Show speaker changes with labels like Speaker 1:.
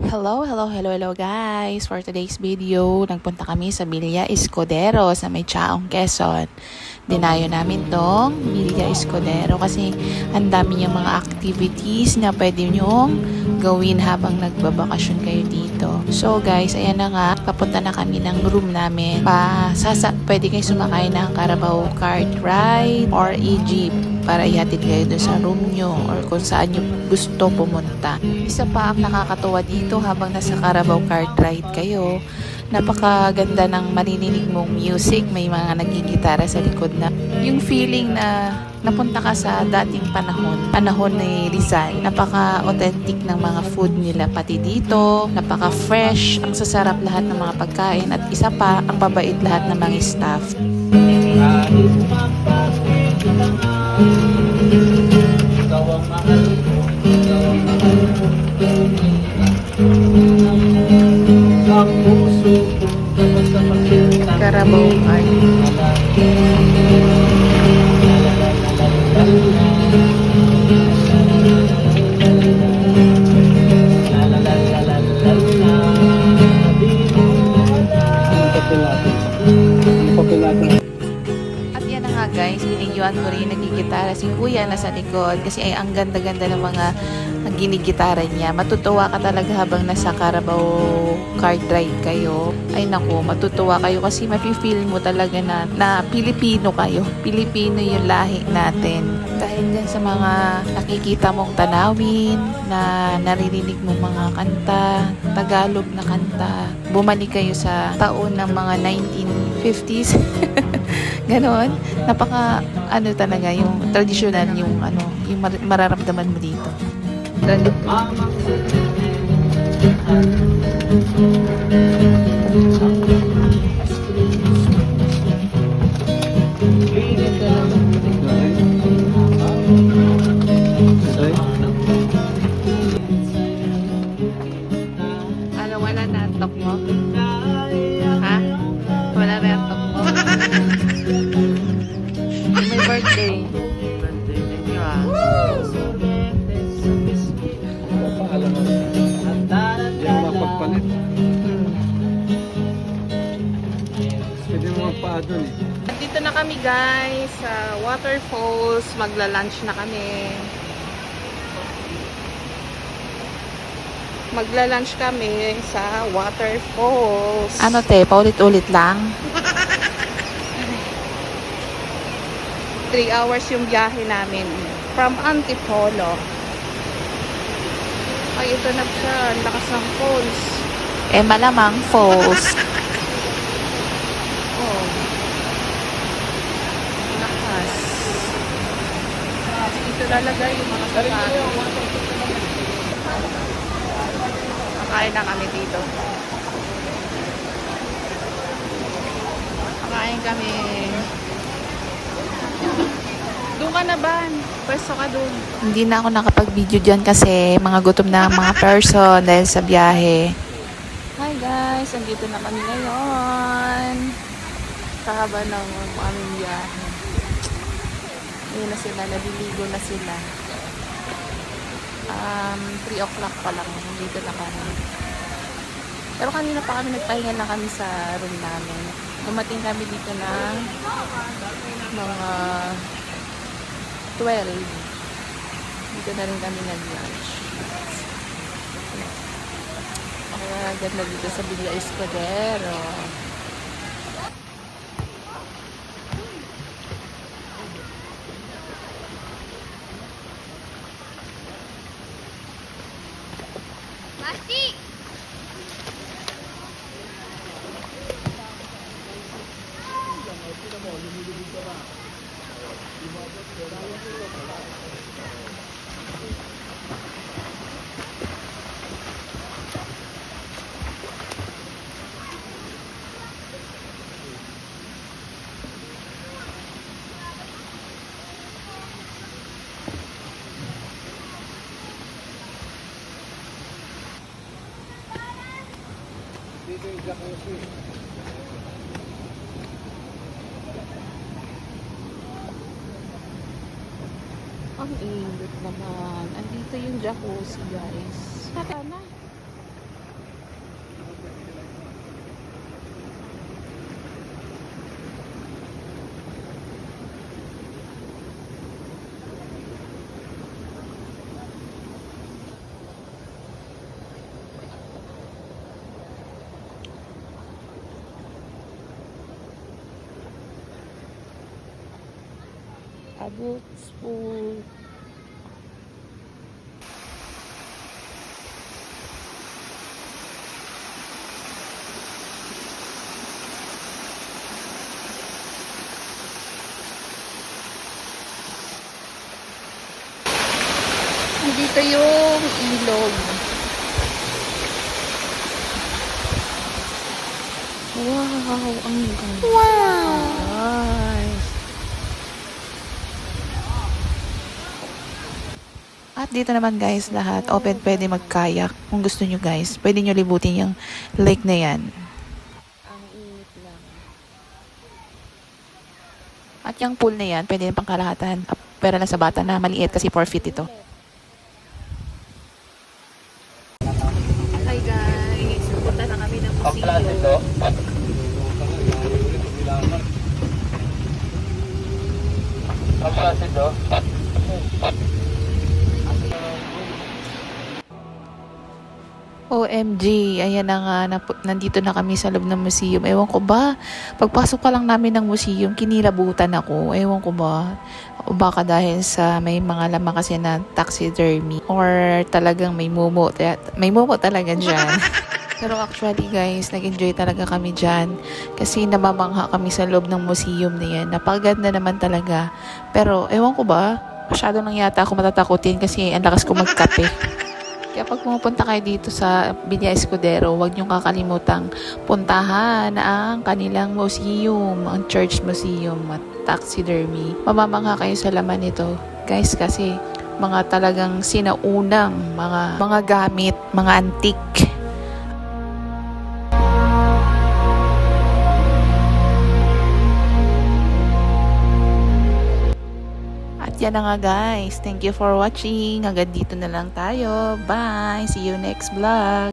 Speaker 1: Hello guys! For today's video, nagpunta kami sa Villa Escudero sa may Chaong, Quezon. Dinayo namin tong Villa Escudero kasi ang dami niyang mga activities na pwede nyong gawin habang nagbabakasyon kayo dito. So guys, ayan na nga, papunta na kami ng room namin. Pwede kayo sumakay ng Carabao cart ride or e-jeep para ihatid kayo doon sa room nyo or kung saan nyo gusto pumunta. Isa pa ang nakakatuwa dito habang nasa Carabao cart ride kayo, napakaganda ng maririnig mong music, may mga nagigitara sa likod na yung feeling na napunta ka sa dating panahon ni Rizal. Napaka-authentic ng mga food nila pati dito, napaka-fresh, ang sasarap lahat ng mga pagkain at isa pa, ang babait lahat ng mga staff. Carabao cart. At yan na nga guys, binidyoan ko rin nagigitara si kuya nasa likod kasi ay ang ganda-ganda ng mga ginigitara niya. Matutuwa ka talaga habang nasa Carabao cart ride kayo. Ay naku, matutuwa kayo kasi mafe-feel mo talaga na Pilipino kayo. Pilipino yung lahi natin. Dahil dyan sa mga nakikita mong tanawin, na naririnig mong mga kanta, Tagalog na kanta, bumalik kayo sa taon ng mga 1950s. Ganon. Napaka talaga yung traditional yung yung mararamdaman mo dito. Wala na ang tok mo? Ha? Wala na ang tok mo? May birthday.
Speaker 2: Yung mapagpalit. Pwede mo magpaadon eh.
Speaker 1: Dito na kami guys sa waterfalls. Magla-lunch na kami. Magla-lunch kami sa waterfalls. Ano te? Paulit-ulit lang? 3 hours yung biyahe namin from Antipolo. Ay, ito na siya. Ang lakas ng falls. Malamang falls. Oh. Lakas. Dito lalagay yung mga sapatos. Kakain na kami dito. Kakain kami. Doon ka na ba? Pwesto ka doon. Hindi na ako nakapag-video dyan kasi mga gutom na mga person dahil sa biyahe. Hi guys! Andito na kami ngayon. Kahaba ng aming biyahe. Ayun na sila. Naliligo na sila. 3 o'clock pa lang. Dito na kami. Pero kanina pa kami nagpahinga na kami sa room namin. Dumating kami dito ng mga 12. Dito na rin kami nag-lunch. Kaya ganda dito sa Villa Escudero.
Speaker 3: Plastic!
Speaker 2: Dito yung jacuzzi.
Speaker 1: Ang init naman. Andito yung jacuzzi, guys. Tara na. Adults pool. Dito yung ilog. Wow, ang ganda. Wow! Guys. At dito naman guys, lahat open, pwede magkayak. Kung gusto nyo guys, pwede nyo libutin yung lake na yan.
Speaker 4: Ang init lang.
Speaker 1: At yung pool na yan, pwede pang kalahatan. Pero lang sa bata na maliit kasi 4 feet ito. Hi guys, pupunta na kami ng museum. OMG, ayan na nga, nandito na kami sa loob ng museum. Ewan ko ba, pagpasok pa lang namin ng museum, kinilabutan ako. Ewan ko ba, o baka dahil sa may mga laman kasi na taxidermy or talagang may mumo talaga dyan. Pero actually guys, nag-enjoy talaga kami dyan kasi namamangha kami sa loob ng museum na yan. Napakaganda naman talaga. Pero ewan ko ba, masyado lang yata ako matatakutin kasi ang lakas ko magkape. Kaya pag pumupunta kayo dito sa Villa Escudero, huwag niyong kakalimutang puntahan ang kanilang museum, ang church museum at taxidermy. Mamamangha kayo sa laman nito, guys, kasi mga talagang sinaunang mga gamit, mga antique. At yan na nga guys. Thank you for watching. Hanggang dito na lang tayo. Bye! See you next vlog.